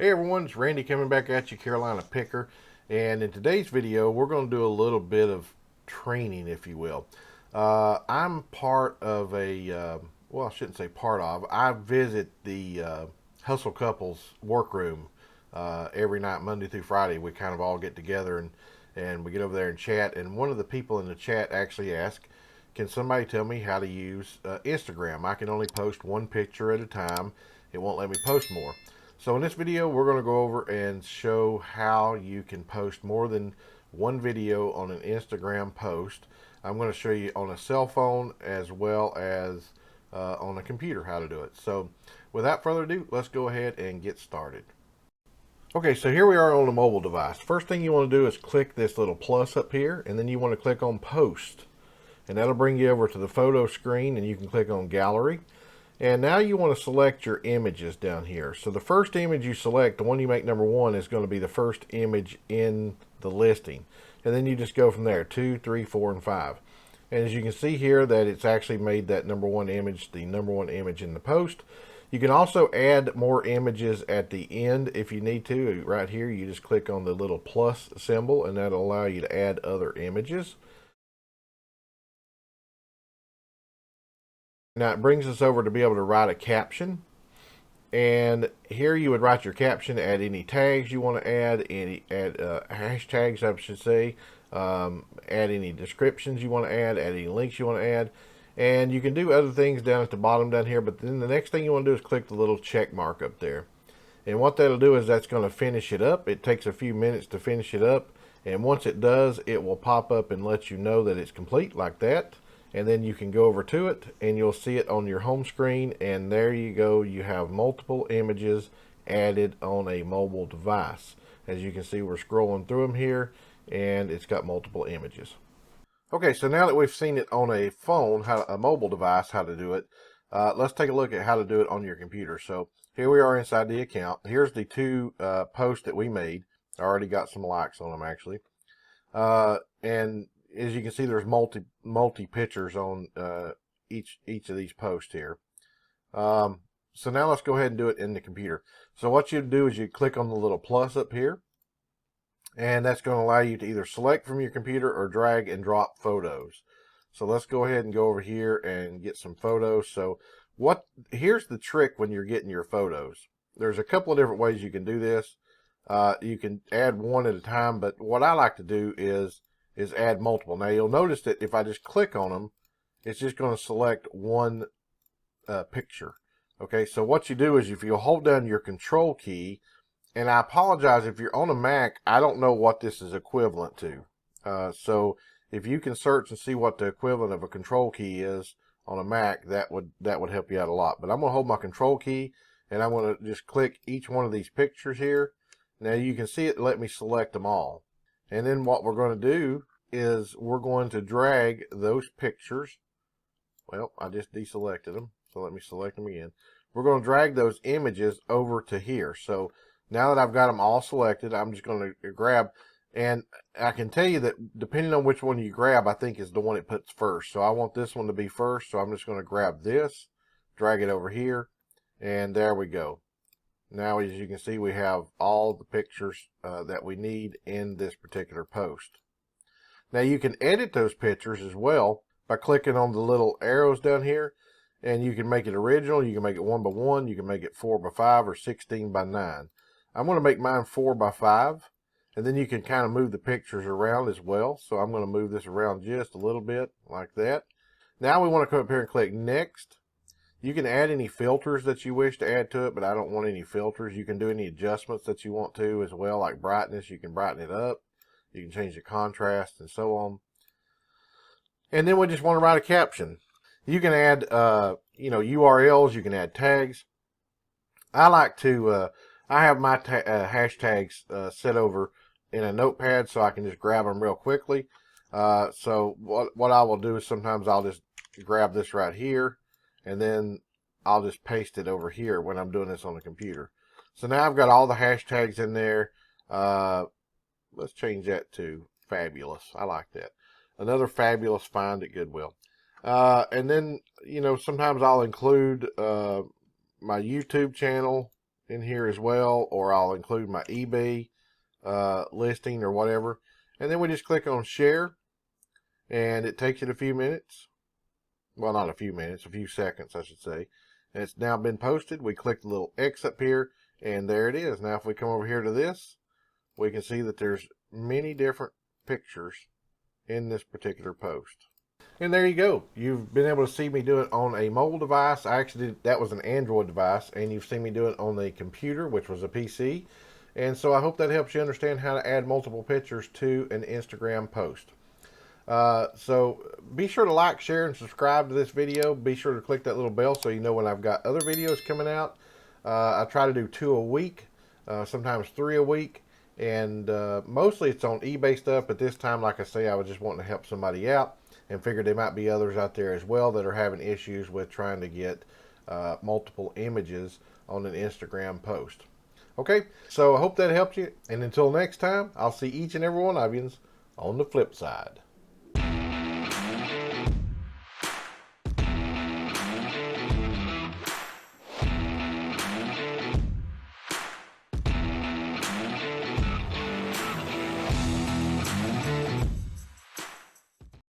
Hey everyone, it's Randy coming back at you, Carolina Picker. And in today's video, we're going to do a little bit of training, if you will. I'm part of well, I shouldn't say part of, I visit the Hustle Couples workroom every night, Monday through Friday. We kind of all get together and we get over there and chat. And one of the people in the chat actually asked, can somebody tell me how to use Instagram? I can only post one picture at a time. It won't let me post more. So in this video, we're going to go over and show how you can post more than one video on an Instagram post. I'm going to show you on a cell phone as well as on a computer how to do it. So without further ado, let's go ahead and get started. Okay, so here we are on a mobile device. First thing you want to do is click this little plus up here, and then you want to click on post. And that'll bring you over to the photo screen, and you can click on gallery. And now you want to select your images down here. So the first image you select, the one you make number one, is going to be the first image in the listing. And then you just go from there, 2, 3, 4, and 5. And as you can see here that it's actually made that number one image the number one image in the post. You can also add more images at the end if you need to. Right here, you just click on the little plus symbol, and that'll allow you to add other images. Now it brings us over to be able to write a caption. And here you would write your caption, add any tags you want to add, add hashtags, I should say, add any descriptions you want to add any links you want to add. And you can do other things down at the bottom down here, but then the next thing you want to do is click the little check mark up there. And what that'll do is that's going to finish it up. It takes a few minutes to finish it up. And once it does, it will pop up and let you know that it's complete like that. And then you can go over to it and you'll see it on your home screen, and there you go, you have multiple images added on a mobile device. As you can see, we're scrolling through them here and it's got multiple images. Okay, so now that we've seen it on a phone, a mobile device, how to do it, let's take a look at how to do it on your computer. So here we are inside the account. Here's the two posts that we made. I already got some likes on them actually. And as you can see, there's multi pictures on each of these posts here. So now let's go ahead and do it in the computer. So what you do is you click on the little plus up here, and that's going to allow you to either select from your computer or drag and drop photos. So let's go ahead and go over here and get some photos. So here's the trick when you're getting your photos. There's a couple of different ways you can do this. You can add one at a time, but what I like to do is add multiple. Now you'll notice that if I just click on them, it's just going to select one picture. Okay, so what you do is if you hold down your control key, and I apologize if you're on a Mac, I don't know what this is equivalent to. So if you can search and see what the equivalent of a control key is on a Mac, that would help you out a lot. But I'm going to hold my control key and I'm going to just click each one of these pictures here. Now you can see it let me select them all. And then what we're going to do is we're going to drag those pictures. Well, I just deselected them, so let me select them again. We're going to drag those images over to here. So now that I've got them all selected, I'm just going to grab, and I can tell you that depending on which one you grab, I think is the one it puts first. So I want this one to be first, so I'm just going to grab this, drag it over here, and there we go. Now, as you can see, we have all the pictures that we need in this particular post. Now, you can edit those pictures as well by clicking on the little arrows down here, and you can make it original, you can make it 1 by 1, you can make it 4 by 5, or 16 by 9. I'm going to make mine 4 by 5, and then you can kind of move the pictures around as well. So I'm going to move this around just a little bit like that. Now we want to come up here and click next. You can add any filters that you wish to add to it, but I don't want any filters. You can do any adjustments that you want to as well, like brightness. You can brighten it up. You can change the contrast and so on. And then we just want to write a caption. You can add, URLs. You can add tags. I like to, I have my hashtags set over in a notepad so I can just grab them real quickly. So what I will do is sometimes I'll just grab this right here, and then I'll just paste it over here when I'm doing this on the computer. So now I've got all the hashtags in there. Let's change that to fabulous. I like that. Another fabulous find at Goodwill. And then, sometimes I'll include my YouTube channel in here as well, or I'll include my eBay listing or whatever. And then we just click on share, and it takes it a few minutes. Well, not a few minutes, a few seconds, I should say. And it's now been posted. We click the little X up here, and there it is. Now, if we come over here to this, we can see that there's many different pictures in this particular post. And there you go. You've been able to see me do it on a mobile device. I actually did, that was an Android device, and you've seen me do it on the computer, which was a PC. And so I hope that helps you understand how to add multiple pictures to an Instagram post. So be sure to like, share, and subscribe to this video. Be sure to click that little bell so you know when I've got other videos coming out. I try to do 2 a week, sometimes 3 a week, and mostly it's on eBay stuff, but this time, like I say, I was just wanting to help somebody out and figured there might be others out there as well that are having issues with trying to get multiple images on an Instagram post. Okay, so I hope that helped you, and until next time, I'll see each and every one of you on the flip side.